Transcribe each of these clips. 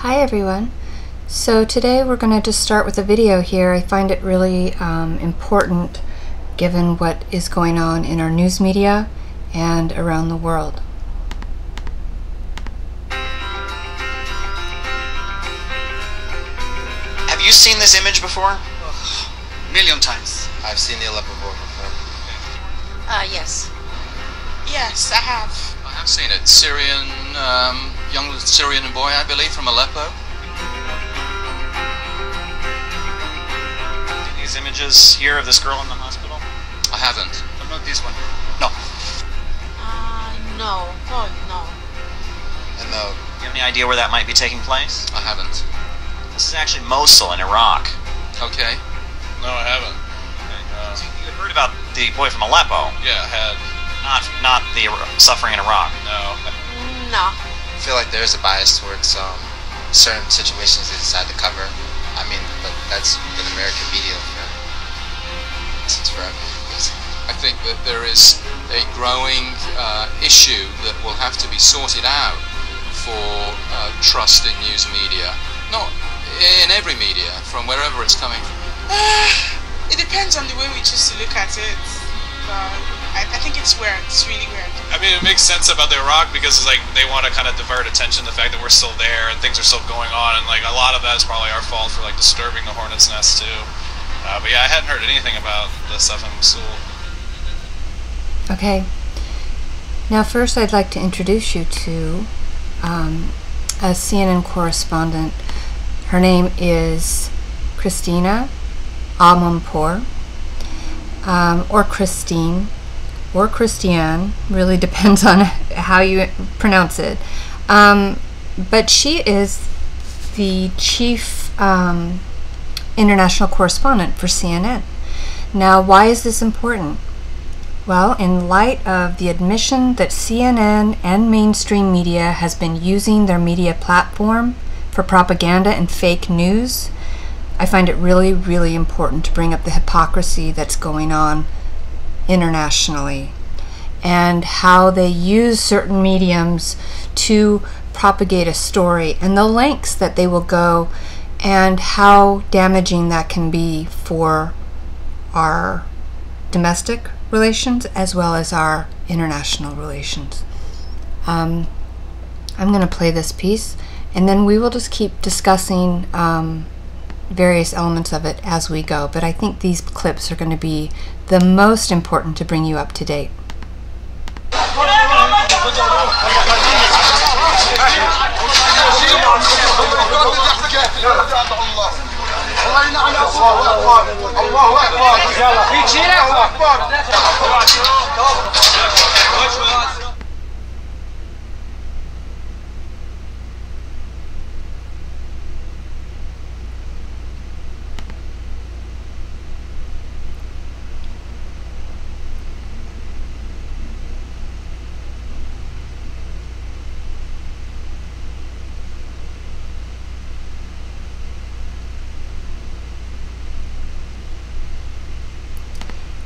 Hi everyone. So today we're going to just start with a video here. I find it really important given what is going on in our news media and around the world. Have you seen this image before? Million times. I've seen the Aleppo war before. Yes. Yes, I have. I have seen it. Syrian, young Syrian boy, I believe, from Aleppo. These images here of this girl in the hospital? I haven't. But not this one. No. No. Oh, no. And do you have any idea where that might be taking place? I haven't. This is actually Mosul in Iraq. Okay. No, I haven't. So you heard about the boy from Aleppo? Yeah, I had. Not the suffering in Iraq. No. No. I feel like there's a bias towards certain situations they decide to cover. I mean, but that's been American media since forever. I think that there is a growing issue that will have to be sorted out for trust in news media. Not in every media, from wherever it's coming from. It depends on the way we choose to look at it. I think it's weird. It's really weird. I mean, it makes sense about the Iraq because it's like they want to kind of divert attention to the fact that we're still there and things are still going on, and like a lot of that is probably our fault for like disturbing the hornet's nest too. But yeah, I hadn't heard anything about the stuff in Mosul. Okay. Now first I'd like to introduce you to a CNN correspondent. Her name is Christiane Amanpour, or Christine, or Christiane, really depends on how you pronounce it. But she is the chief international correspondent for CNN. Now, why is this important? Well, in light of the admission that CNN and mainstream media has been using their media platform for propaganda and fake news, I find it really, really important to bring up the hypocrisy that's going on internationally and how they use certain mediums to propagate a story and the lengths that they will go and how damaging that can be for our domestic relations as well as our international relations. I'm going to play this piece and then we will just keep discussing various elements of it as we go, but I think these clips are going to be the most important to bring you up to date.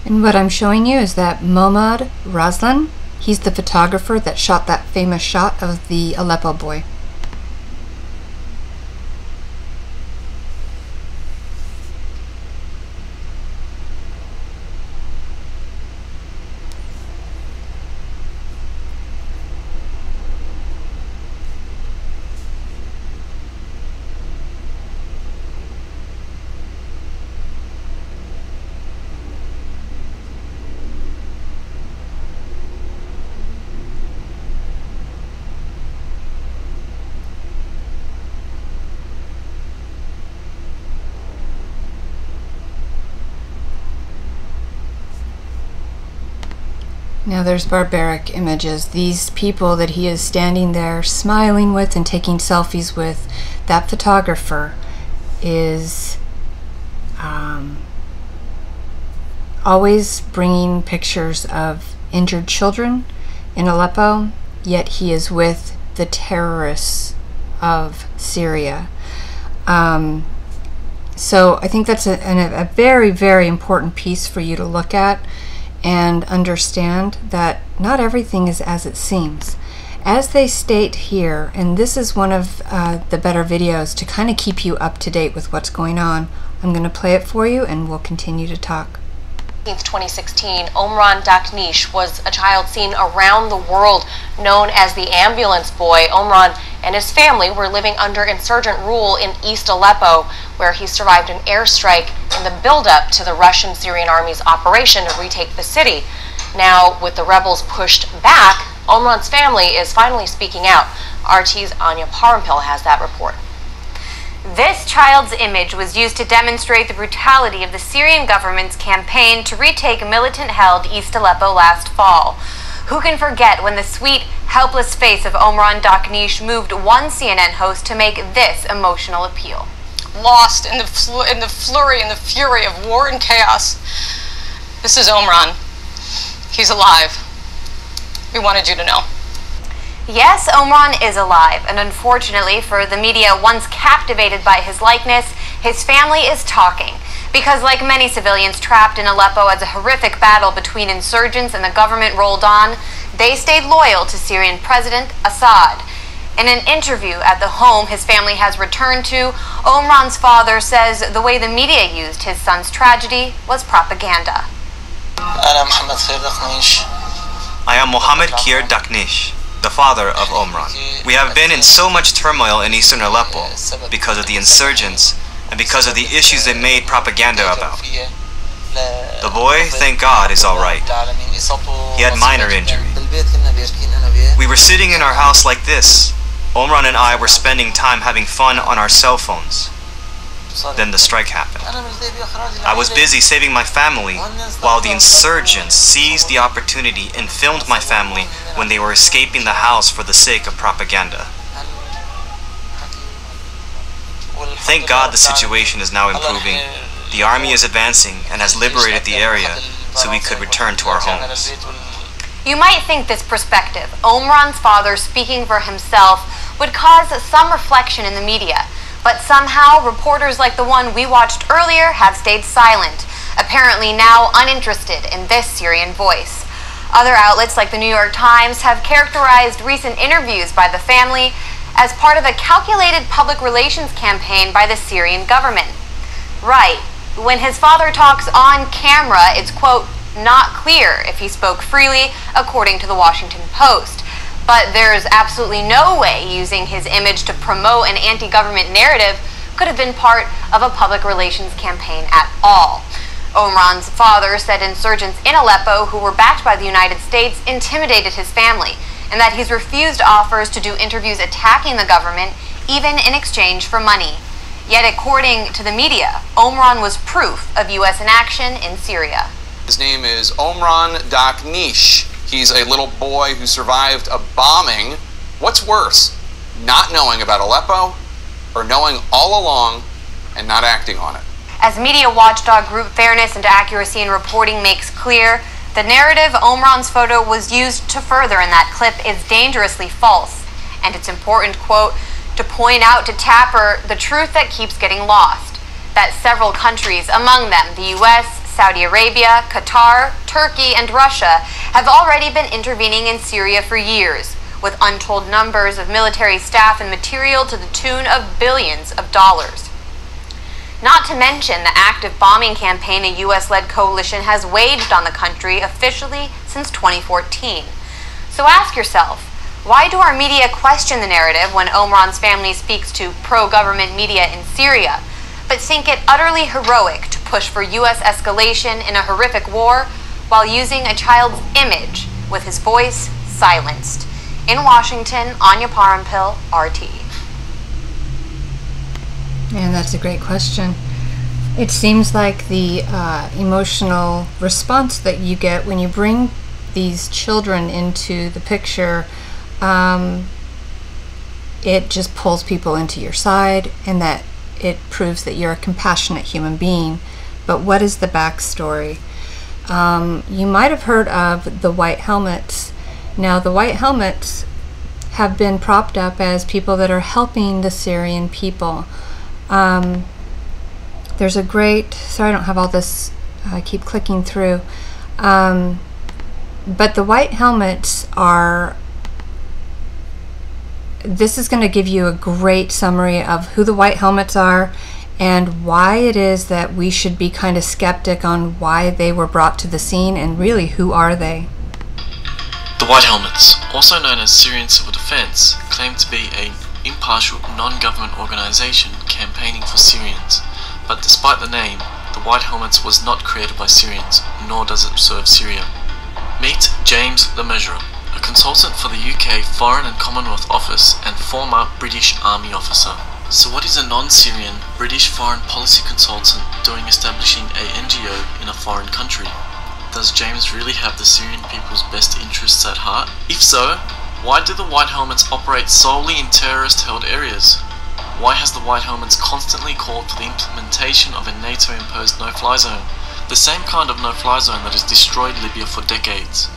And what I'm showing you is that Mahmoud Raslan, he's the photographer that shot that famous shot of the Aleppo boy. Now there's barbaric images. These people that he is standing there smiling with and taking selfies with, that photographer is always bringing pictures of injured children in Aleppo, yet he is with the terrorists of Syria. So I think that's a very, very important piece for you to look at and understand that not everything is as it seems. As they state here, and this is one of the better videos to kind of keep you up to date with what's going on. I'm going to play it for you and we'll continue to talk. 2016, Ohmran Daqneesh was a child seen around the world known as the ambulance boy. Ohmran and his family were living under insurgent rule in East Aleppo, where he survived an airstrike in the buildup to the Russian-Syrian army's operation to retake the city. Now, with the rebels pushed back, Ohmran's family is finally speaking out. RT's Anya Parampil has that report. This child's image was used to demonstrate the brutality of the Syrian government's campaign to retake militant-held East Aleppo last fall. Who can forget when the sweet, helpless face of Ohmran Daqneesh moved one CNN host to make this emotional appeal? Lost in the flurry and the fury of war and chaos. This is Ohmran. He's alive. We wanted you to know. Yes, Ohmran is alive, and unfortunately for the media once captivated by his likeness, his family is talking. Because like many civilians trapped in Aleppo as a horrific battle between insurgents and the government rolled on, they stayed loyal to Syrian President Assad. In an interview at the home his family has returned to, Ohmran's father says the way the media used his son's tragedy was propaganda. I am Mohammed Kir Daqneesh, the father of Ohmran. We have been in so much turmoil in eastern Aleppo because of the insurgents and because of the issues they made propaganda about. The boy, thank God, is alright. He had minor injury. We were sitting in our house like this. Ohmran and I were spending time having fun on our cell phones. Then the strike happened. I was busy saving my family while the insurgents seized the opportunity and filmed my family when they were escaping the house for the sake of propaganda. Thank God the situation is now improving. The army is advancing and has liberated the area so we could return to our homes. You might think this perspective, Ohmran's father speaking for himself, would cause some reflection in the media. But somehow, reporters like the one we watched earlier have stayed silent, apparently now uninterested in this Syrian voice. Other outlets like the New York Times have characterized recent interviews by the family as part of a calculated public relations campaign by the Syrian government. Right, when his father talks on camera, it's, quote, not clear if he spoke freely, according to the Washington Post. But there's absolutely no way using his image to promote an anti-government narrative could have been part of a public relations campaign at all. Ohmran's father said insurgents in Aleppo who were backed by the United States intimidated his family, and that he's refused offers to do interviews attacking the government, even in exchange for money. Yet according to the media, Ohmran was proof of U.S. inaction in Syria. His name is Ohmran Daqneesh. He's a little boy who survived a bombing. What's worse, not knowing about Aleppo or knowing all along and not acting on it? As media watchdog group Fairness and Accuracy in Reporting makes clear, the narrative Ohmran's photo was used to further in that clip is dangerously false. And it's important, quote, to point out to Tapper the truth that keeps getting lost. That several countries, among them the U.S., Saudi Arabia, Qatar, Turkey, and Russia have already been intervening in Syria for years, with untold numbers of military staff and material to the tune of billions of dollars. Not to mention the active bombing campaign a U.S.-led coalition has waged on the country officially since 2014. So ask yourself, why do our media question the narrative when Ohmran's family speaks to pro-government media in Syria, but think it utterly heroic to push for U.S. escalation in a horrific war while using a child's image with his voice silenced? In Washington, Anya Parampil, RT. And that's a great question. It seems like the emotional response that you get when you bring these children into the picture, it just pulls people into your side, and that it proves that you're a compassionate human being. But what is the backstory? You might have heard of the White Helmets. Now, the White Helmets have been propped up as people that are helping the Syrian people. There's a great, sorry I don't have all this, I keep clicking through, but the White Helmets are this is going to give you a great summary of who the White Helmets are and why it is that we should be kind of skeptic on why they were brought to the scene, and really, who are they? The White Helmets, also known as Syrian Civil Defense, claim to be an impartial, non-government organization campaigning for Syrians. But despite the name, the White Helmets was not created by Syrians, nor does it serve Syria. Meet James the Measurer, a consultant for the UK Foreign and Commonwealth Office and former British Army officer. So what is a non-Syrian British foreign policy consultant doing establishing a NGO in a foreign country? Does James really have the Syrian people's best interests at heart? If so, why do the White Helmets operate solely in terrorist-held areas? Why has the White Helmets constantly called for the implementation of a NATO-imposed no-fly zone? The same kind of no-fly zone that has destroyed Libya for decades.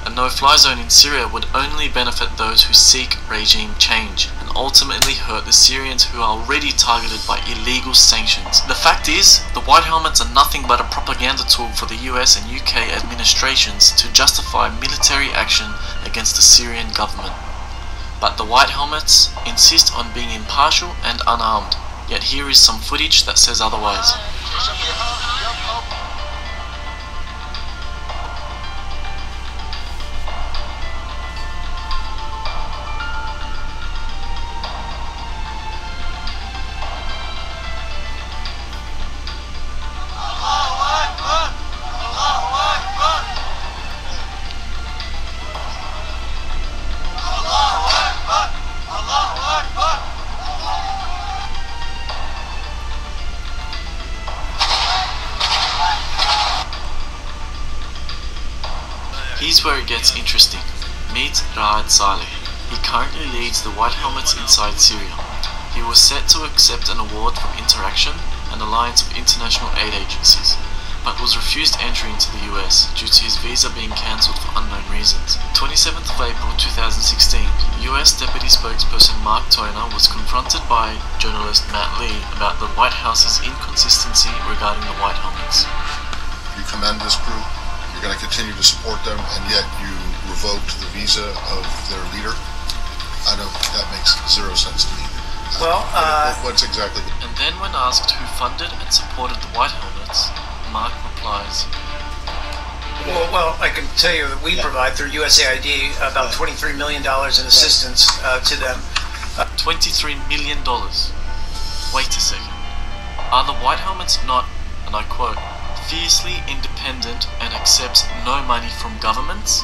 A no-fly zone in Syria would only benefit those who seek regime change and ultimately hurt the Syrians who are already targeted by illegal sanctions. The fact is, the White Helmets are nothing but a propaganda tool for the US and UK administrations to justify military action against the Syrian government. But the White Helmets insist on being impartial and unarmed, yet here is some footage that says otherwise. Here's where it gets interesting. Meet Raad Saleh. He currently leads the White Helmets inside Syria. He was set to accept an award from Interaction, an alliance of international aid agencies, but was refused entry into the US due to his visa being cancelled for unknown reasons. 27th of April 2016, US Deputy Spokesperson Mark Toner was confronted by journalist Matt Lee about the White House's inconsistency regarding the White Helmets. You commend this group, you're going to continue to support them, and yet you revoked the visa of their leader? That makes zero sense to me. Well, what's exactly... And then when asked who funded and supported the White Helmets, Mark replies, Well, I can tell you that we provide through USAID about $23 million in assistance to them. $23 million. Wait a second. Are the White Helmets not, and I quote, fiercely independent and accepts no money from governments?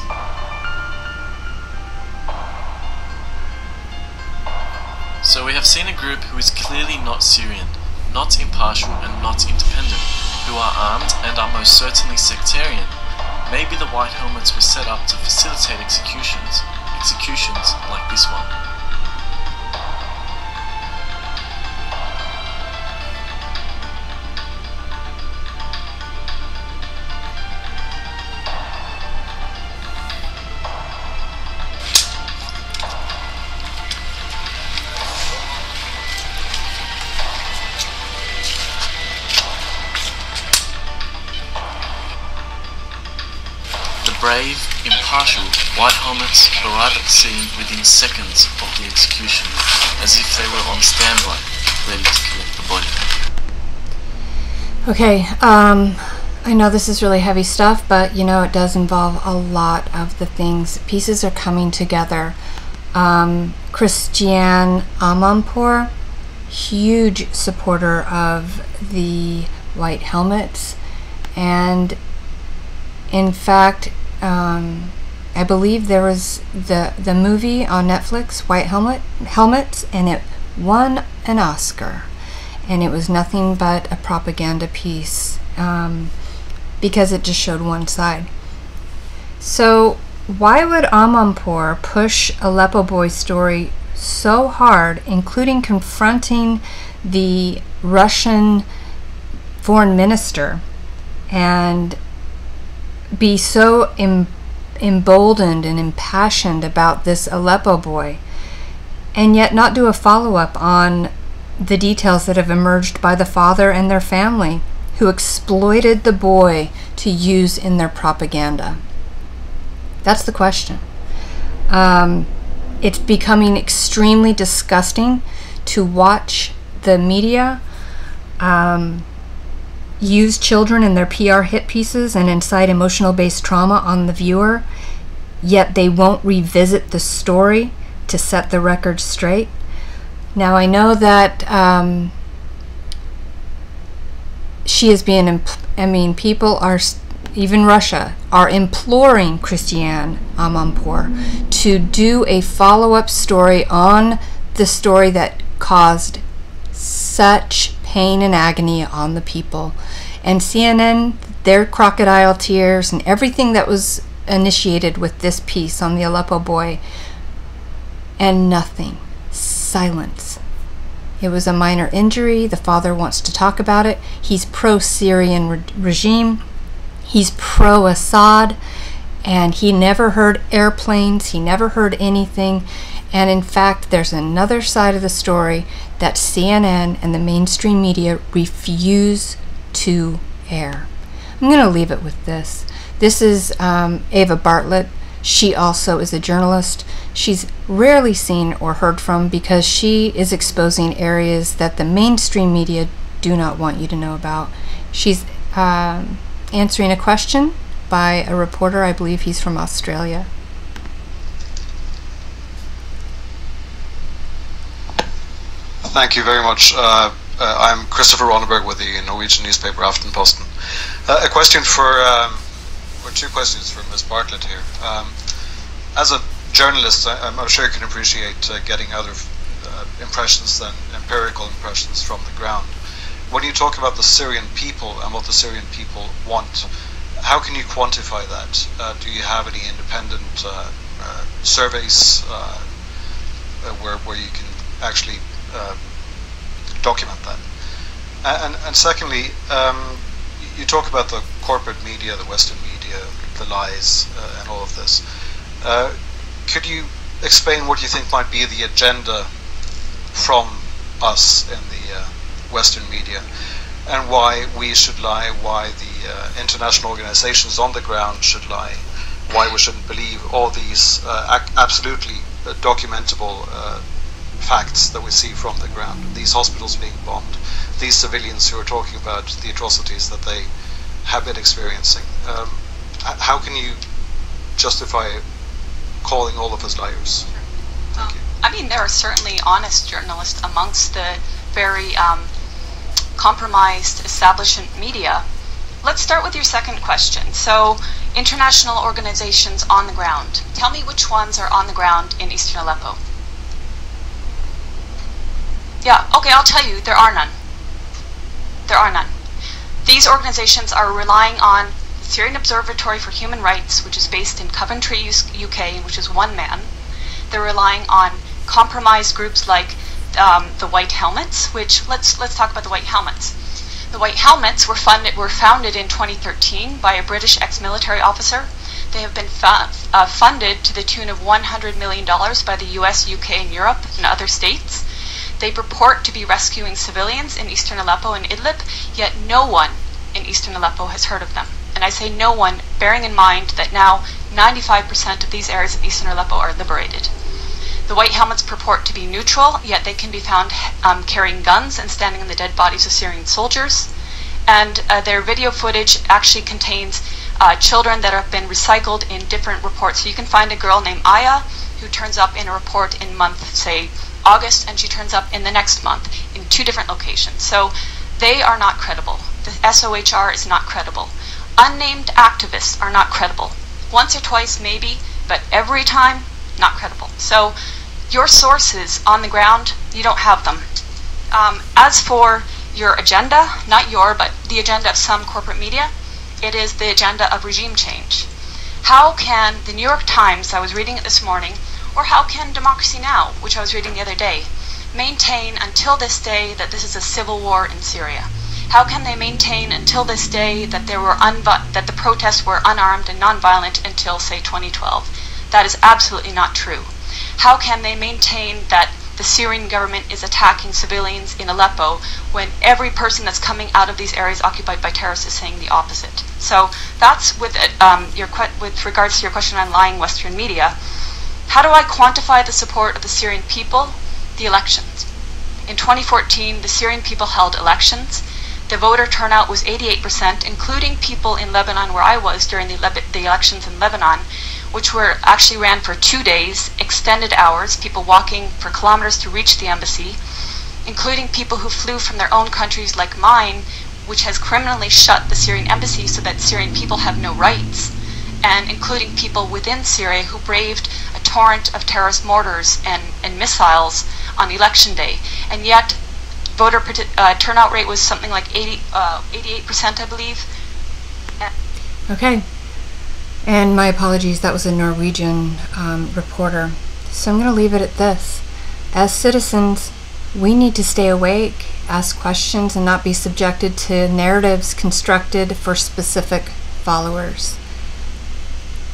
So we have seen a group who is clearly not Syrian, not impartial and not independent, who are armed and are most certainly sectarian. Maybe the White Helmets were set up to facilitate executions like this one. Brave, impartial White Helmets arrive at the scene within seconds of the execution, as if they were on standby, ready to collect the body. Okay, I know this is really heavy stuff, but you know it does involve a lot of the things. Pieces are coming together. Christiane Amanpour, huge supporter of the White Helmets, and in fact, I believe there was the movie on Netflix, White Helmets, and it won an Oscar, and it was nothing but a propaganda piece because it just showed one side. So why would Amanpour push Aleppo Boy's story so hard, including confronting the Russian foreign minister, and be so emboldened and impassioned about this Aleppo boy, and yet not do a follow-up on the details that have emerged by the father and their family, who exploited the boy to use in their propaganda? That's the question. it's becoming extremely disgusting to watch the media use children in their PR hit pieces and incite emotional-based trauma on the viewer, yet they won't revisit the story to set the record straight. Now, I know that she is being, people are, even Russia, are imploring Christiane Amanpour to do a follow-up story on the story that caused such pain and agony on the people. And CNN, their crocodile tears and everything that was initiated with this piece on the Aleppo boy, and nothing. Silence. It was a minor injury. The father wants to talk about it. He's pro-Syrian regime. He's pro-Assad, and he never heard airplanes. He never heard anything. And in fact, there's another side of the story that CNN and the mainstream media refuse to air. I'm going to leave it with this. This is Eva Bartlett. She also is a journalist. She's rarely seen or heard from because she is exposing areas that the mainstream media do not want you to know about. She's answering a question by a reporter. I believe he's from Australia. Thank you very much. I'm Christopher Ronneberg with the Norwegian newspaper Aftenposten. A question or two questions for Ms. Bartlett here. As a journalist, I'm sure you can appreciate getting other impressions than empirical impressions from the ground. When you talk about the Syrian people and what the Syrian people want, how can you quantify that? Do you have any independent surveys where you can actually document that? And secondly, you talk about the corporate media, the Western media, the lies, and all of this. Could you explain what you think might be the agenda from us in the Western media, and why we should lie, why the international organizations on the ground should lie, why we shouldn't believe all these absolutely documentable facts that we see from the ground, these hospitals being bombed, these civilians who are talking about the atrocities that they have been experiencing. How can you justify calling all of us liars? Thank you. I mean, there are certainly honest journalists amongst the very compromised establishment media. Let's start with your second question. So, international organizations on the ground. Tell me which ones are on the ground in eastern Aleppo. Yeah, okay, I'll tell you, there are none. There are none. These organizations are relying on the Syrian Observatory for Human Rights, which is based in Coventry, UK, which is one man. They're relying on compromised groups like the White Helmets, which, let's talk about the White Helmets. The White Helmets were founded in 2013 by a British ex-military officer. They have been funded to the tune of $100 million by the US, UK, and Europe, and other states. They purport to be rescuing civilians in eastern Aleppo and Idlib, yet no one in eastern Aleppo has heard of them. And I say no one, bearing in mind that now 95% of these areas of eastern Aleppo are liberated. The White Helmets purport to be neutral, yet they can be found carrying guns and standing on the dead bodies of Syrian soldiers. And their video footage actually contains children that have been recycled in different reports. So you can find a girl named Aya who turns up in a report in month, say, August, and she turns up in the next month in 2 different locations. So they are not credible. The SOHR is not credible. Unnamed activists are not credible. Once or twice maybe, but every time, not credible. So your sources on the ground, you don't have them. As for your agenda, not your, but the agenda of some corporate media, it is the agenda of regime change. How can the New York Times, I was reading it this morning, or how can Democracy Now!, which I was reading the other day, maintain until this day that this is a civil war in Syria? How can they maintain until this day that that the protests were unarmed and nonviolent until, say, 2012? That is absolutely not true. How can they maintain that the Syrian government is attacking civilians in Aleppo when every person that's coming out of these areas occupied by terrorists is saying the opposite? So that's with regards to your question on lying Western media. How do I quantify the support of the Syrian people? The elections. In 2014, the Syrian people held elections. The voter turnout was 88%, including people in Lebanon where I was during the elections in Lebanon, which were actually ran for 2 days, extended hours, people walking for kilometers to reach the embassy, including people who flew from their own countries like mine, which has criminally shut the Syrian embassy so that Syrian people have no rights, and including people within Syria who braved a torrent of terrorist mortars and missiles on election day. And yet, voter turnout rate was something like 88%, I believe. Okay. And my apologies, that was a Norwegian reporter. So I'm going to leave it at this. As citizens, we need to stay awake, ask questions, and not be subjected to narratives constructed for specific followers.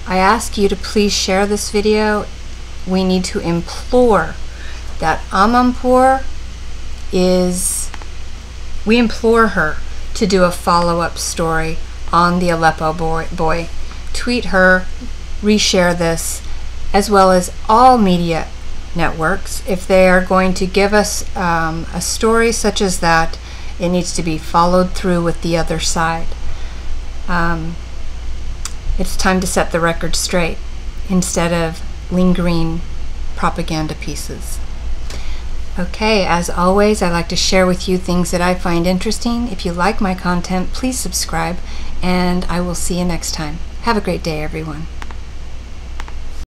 I ask you to please share this video. We need to implore that Amanpour we implore her to do a follow-up story on the Aleppo boy. Tweet her, reshare this, as well as all media networks. If they are going to give us a story such as that, it needs to be followed through with the other side. It's time to set the record straight instead of lingering propaganda pieces. Okay, as always, I like to share with you things that I find interesting. If you like my content, please subscribe, and I will see you next time. Have a great day, everyone.